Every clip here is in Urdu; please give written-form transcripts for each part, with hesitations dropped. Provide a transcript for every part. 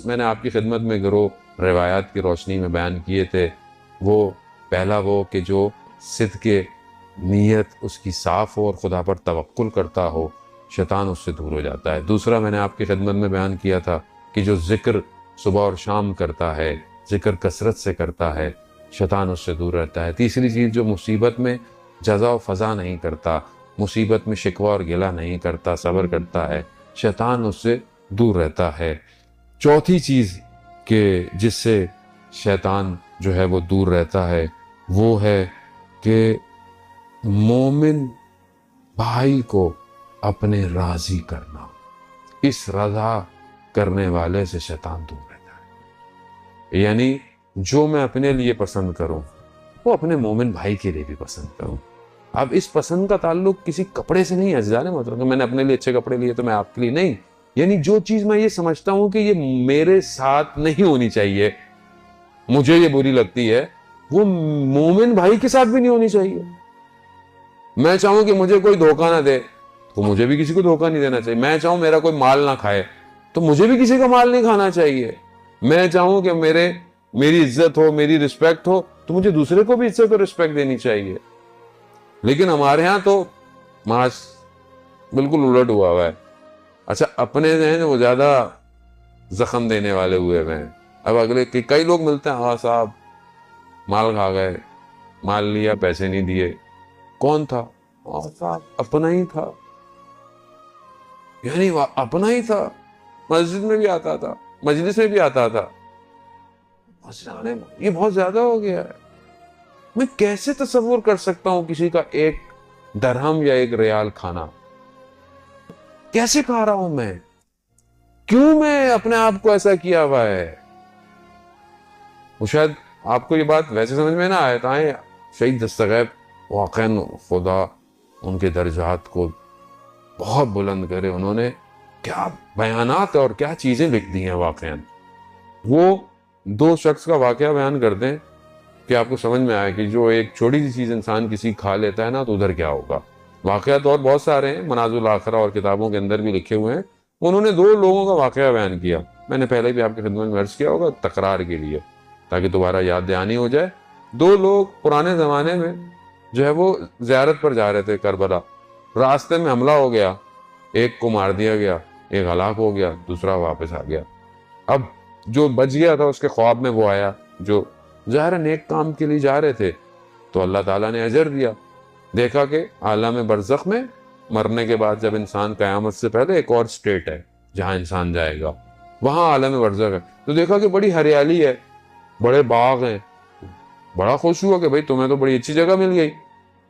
میں نے آپ کی خدمت میں گروہ روایات کی روشنی میں بیان کیے تھے. وہ پہلا وہ کہ جو صدق نیت اس کی صاف ہو اور خدا پر توکل کرتا ہو، شیطان اس سے دور ہو جاتا ہے. دوسرا میں نے آپ کی خدمت میں بیان کیا تھا کہ جو ذکر صبح اور شام کرتا ہے، ذکر کثرت سے کرتا ہے، شیطان اس سے دور رہتا ہے. تیسری چیز، جو مصیبت میں جزا و فضا نہیں کرتا، مصیبت میں شکوہ اور گلہ نہیں کرتا، صبر کرتا ہے، شیطان اس سے دور رہتا ہے. چوتھی چیز کہ جس سے شیطان جو ہے وہ دور رہتا ہے، وہ ہے کہ مومن بھائی کو اپنے راضی کرنا. اس رضا کرنے والے سے شیطان دور رہتا ہے. یعنی جو میں اپنے لیے پسند کروں وہ اپنے مومن بھائی کے لیے بھی پسند کروں. اب اس پسند کا تعلق کسی کپڑے سے نہیں ہے عزیزان محترم کہ میں نے اپنے لیے اچھے کپڑے لیے تو میں آپ کے لیے نہیں. یعنی جو چیز میں یہ سمجھتا ہوں کہ یہ میرے ساتھ نہیں ہونی چاہیے، مجھے یہ بری لگتی ہے، وہ مومن بھائی کے ساتھ بھی نہیں ہونی چاہیے. میں چاہوں کہ مجھے کوئی دھوکہ نہ دے تو مجھے بھی کسی کو دھوکہ نہیں دینا چاہیے. میں چاہوں میرا کوئی مال نہ کھائے تو مجھے بھی کسی کا مال نہیں کھانا چاہیے. میں چاہوں کہ میری عزت ہو، میری رسپیکٹ ہو تو مجھے دوسرے کو بھی عزت اور رسپیکٹ دینی چاہیے. لیکن ہمارے ہاں تو معاش بالکل الٹ ہوا ہے. اچھا اپنے ہیں وہ زیادہ زخم دینے والے ہوئے ہیں. اب اگلے کئی لوگ ملتے ہیں، ہاں صاحب مال کھا گئے، مال لیا پیسے نہیں دیے. کون تھا؟ ہاں صاحب اپنا ہی تھا. یعنی اپنا ہی تھا، مسجد میں بھی آتا تھا، مجلس میں بھی آتا تھا. یہ بہت زیادہ ہو گیا ہے. میں کیسے تصور کر سکتا ہوں کسی کا ایک درہم یا ایک ریال کھانا؟ کیسے کھا رہا ہوں میں؟ کیوں میں اپنے آپ کو ایسا کیا ہوا ہے؟ وہ شاید آپ کو یہ بات ویسے سمجھ میں نہ آئے تائیں شہید دستغیب واقعاً خدا ان کے درجات کو بہت بلند کرے. انہوں نے کیا بیانات اور کیا چیزیں لکھ دی ہیں واقعاً. وہ دو شخص کا واقعہ بیان کر دیں کہ آپ کو سمجھ میں آئے کہ جو ایک چھوٹی سی چیز انسان کسی کھا لیتا ہے نا تو ادھر کیا ہوگا. واقعات اور بہت سارے ہیں، منازل الاخرہ اور کتابوں کے اندر بھی لکھے ہوئے ہیں. انہوں نے دو لوگوں کا واقعہ بیان کیا. میں نے پہلے بھی آپ کی خدمت میں عرض کیا ہوگا تکرار کے لیے تاکہ دوبارہ یاد دہانی ہو جائے. دو لوگ پرانے زمانے میں جو ہے وہ زیارت پر جا رہے تھے کربلا. راستے میں حملہ ہو گیا، ایک کو مار دیا گیا، ایک ہلاک ہو گیا، دوسرا واپس آ گیا. اب جو بچ گیا تھا اس کے خواب میں وہ آیا جو ظاہر نیک کام کے لیے جا رہے تھے. تو اللہ تعالیٰ نے اجر دیا. دیکھا کہ عالم برزخ میں مرنے کے بعد جب انسان قیامت سے پہلے ایک اور سٹیٹ ہے جہاں انسان جائے گا، وہاں عالم برزخ ہے. تو دیکھا کہ بڑی ہریالی ہے، بڑے باغ ہیں. بڑا خوش ہوا کہ بھئی تمہیں تو بڑی اچھی جگہ مل گئی.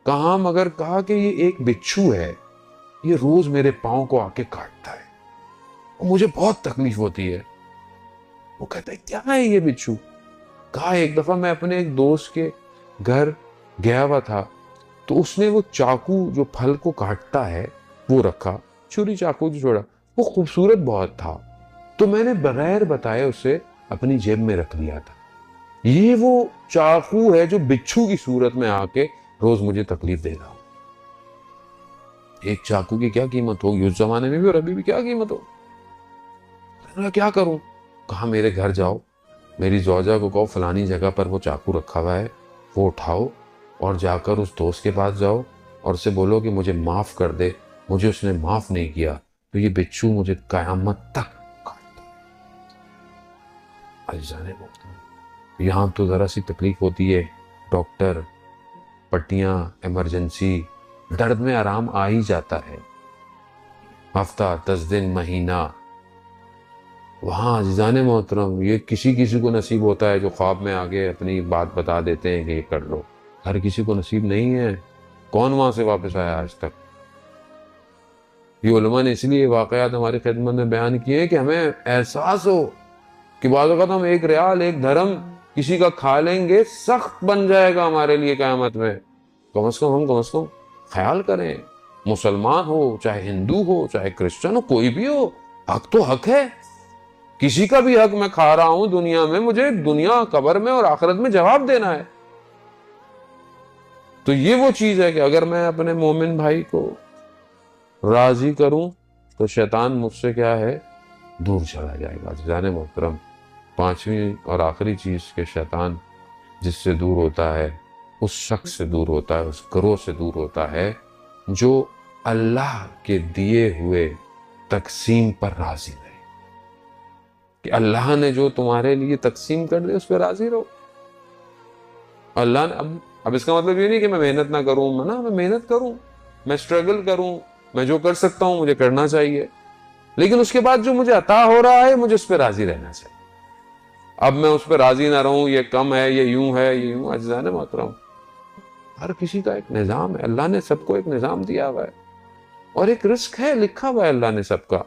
کہاں؟ مگر کہا کہ یہ ایک بچھو ہے، یہ روز میرے پاؤں کو آ کے کاٹتا ہے اور مجھے بہت تکلیف ہوتی ہے. وہ کہتا ہے کیا ہے یہ بچھو؟ کہا ایک دفعہ میں اپنے ایک دوست کے گھر گیا ہوا تھا تو اس نے وہ چاقو جو پھل کو کاٹتا ہے وہ رکھا، چھری چاقو جو چھوڑا، وہ خوبصورت بہت تھا تو میں نے بغیر بتائے اسے اپنی جیب میں رکھ لیا تھا. یہ وہ چاقو ہے جو بچھو کی صورت میں آ کے روز مجھے تکلیف دے رہا ہوں. ایک چاقو کی کیا قیمت ہوگی اس زمانے میں بھی اور ابھی بھی کیا قیمت ہو. میں کیا کروں؟ کہا میرے گھر جاؤ، میری زوجہ کو کہو فلانی جگہ پر وہ چاقو رکھا ہوا ہے، وہ اٹھاؤ اور جا کر اس دوست کے پاس جاؤ اور اسے بولو کہ مجھے معاف کر دے، مجھے اس نے معاف نہیں کیا تو یہ بچھو مجھے قیامت تک کاٹتا. عزیزان محترم، یہاں تو ذرا سی تکلیف ہوتی ہے، ڈاکٹر، پٹیاں، ایمرجنسی، درد میں آرام آ ہی جاتا ہے، ہفتہ 10 دن مہینہ. وہاں عزیزان محترم یہ کسی کو نصیب ہوتا ہے جو خواب میں آگے اپنی بات بتا دیتے ہیں کہ یہ کر لو. ہر کسی کو نصیب نہیں ہے. کون وہاں سے واپس آیا آج تک؟ یہ علماء نے اس لیے واقعات ہماری خدمت میں بیان کیے کہ ہمیں احساس ہو کہ بعض اوقات ہم ایک ریال ایک دھرم کسی کا کھا لیں گے، سخت بن جائے گا ہمارے لیے قیامت میں. کم از کم خیال کریں، مسلمان ہو چاہے ہندو ہو چاہے کرسچن ہو، کوئی بھی ہو، حق تو حق ہے. کسی کا بھی حق میں کھا رہا ہوں دنیا میں، مجھے دنیا قبر میں اور آخرت میں جواب دینا ہے. تو یہ وہ چیز ہے کہ اگر میں اپنے مومن بھائی کو راضی کروں تو شیطان مجھ سے کیا ہے دور چلا جائے گا۔ عزیزان محترم، پانچویں اور آخری چیز کہ شیطان جس سے دور ہوتا ہے، اس شخص سے دور ہوتا ہے، اس گروہ سے دور ہوتا ہے جو اللہ کے دیے ہوئے تقسیم پر راضی رہے، کہ اللہ نے جو تمہارے لیے تقسیم کر دے اس پہ راضی رہو۔ اللہ نے اب اس کا مطلب یہ نہیں کہ میں محنت نہ کروں، میں محنت کروں، میں اسٹرگل کروں، میں جو کر سکتا ہوں مجھے کرنا چاہیے، لیکن اس کے بعد جو مجھے عطا ہو رہا ہے مجھے اس پہ راضی رہنا چاہیے۔ اب میں اس پہ راضی نہ رہوں، یہ کم ہے، یہ یوں ہے، یہ یوں۔ عزیزان محترم، ہر کسی کا ایک نظام ہے، اللہ نے سب کو ایک نظام دیا ہوا ہے، اور ایک رزق ہے، لکھا ہوا ہے اللہ نے سب کا۔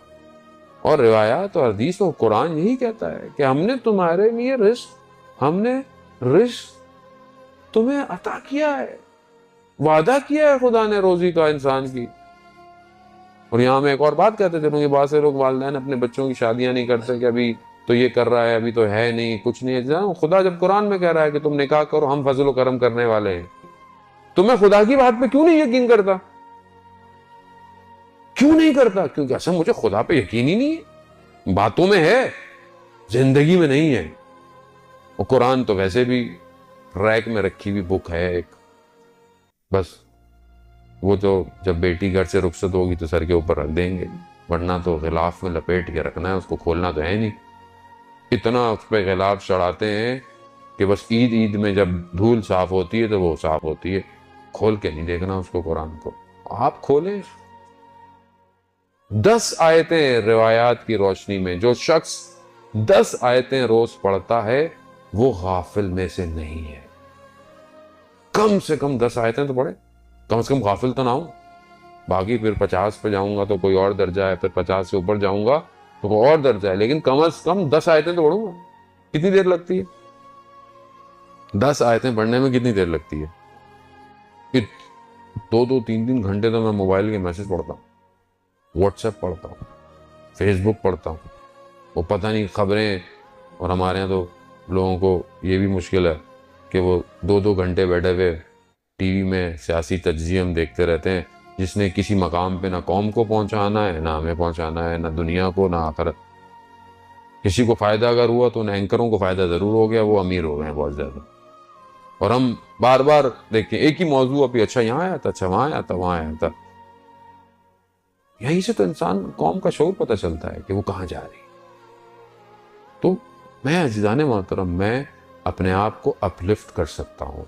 اور روایات اور حدیث اور قرآن یہی کہتا ہے کہ ہم نے تمہارے لیے رزق تمہیں عطا کیا ہے، وعدہ کیا ہے خدا نے روزی کا انسان کی۔ اور یہاں میں ایک اور بات کہتے چلوں کہ بہت سے لوگ والدین اپنے بچوں کی شادیاں نہیں کرتے کہ ابھی تو یہ کر رہا ہے، ابھی تو ہے نہیں، کچھ نہیں ہے۔ خدا جب قرآن میں کہہ رہا ہے کہ تم نکاح کرو، ہم فضل و کرم کرنے والے ہیں، تو میں خدا کی بات پہ کیوں نہیں یقین کرتا؟ کیوں نہیں کرتا؟ کیونکہ اصل مجھے خدا پہ یقین ہی نہیں ہے، باتوں میں ہے، زندگی میں نہیں ہے۔ اور قرآن تو ویسے بھی ریک میں رکھی ہوئی بک ہے ایک، بس وہ تو جب بیٹی گھر سے رخصت ہوگی تو سر کے اوپر رکھ دیں گے، ورنہ تو غلاف میں لپیٹ کے رکھنا ہے، اس کو کھولنا تو ہے نہیں۔ اتنا اس پہ غلاف چڑھاتے ہیں کہ بس عید میں جب دھول صاف ہوتی ہے تو وہ صاف ہوتی ہے، کھول کے نہیں دیکھنا اس کو۔ قرآن کو آپ کھولیں، 10 آیتیں روایات کی روشنی میں، جو شخص 10 آیتیں روز پڑھتا ہے وہ غافل میں سے نہیں ہے۔ کم سے کم 10 آیتیں تو پڑھے، کم سے کم غافل تو نہ ہوں۔ باقی پھر 50 پہ جاؤں گا تو کوئی اور درجہ ہے، پھر 50 سے اوپر جاؤں گا تو کوئی اور درجہ ہے، لیکن کم از کم 10 آیتیں تو پڑھوں گا۔ کتنی دیر لگتی ہے 10 آیتیں پڑھنے میں؟ کتنی دیر لگتی ہے؟ 2 3 گھنٹے تو میں موبائل کے میسج پڑھتا ہوں، واٹس ایپ پڑھتا ہوں، فیس بک پڑھتا ہوں، وہ پتہ نہیں خبریں۔ اور ہمارے یہاں تو لوگوں کو یہ بھی مشکل ہے کہ وہ 2 گھنٹے بیٹھے ہوئے ٹی وی میں سیاسی تجزیے ہم دیکھتے رہتے ہیں، جس نے کسی مقام پہ نہ قوم کو پہنچانا ہے، نہ ہمیں پہنچانا ہے، نہ دنیا کو، نہ آخرت۔ کسی کو فائدہ اگر ہوا تو ان اینکروں کو فائدہ ضرور ہو گیا، وہ امیر ہو گئے ہیں بہت زیادہ، اور ہم بار بار دیکھیں ایک ہی موضوع، ابھی اچھا یہاں آیا تھا، اچھا وہاں آیا تھا، وہاں آیا تھا۔ یہیں سے تو انسان قوم کا شعور پتہ چلتا ہے کہ وہ کہاں جا رہی ہے۔ تو میں عزیزان محترم، میں اپنے آپ کو اپلفٹ کر سکتا ہوں،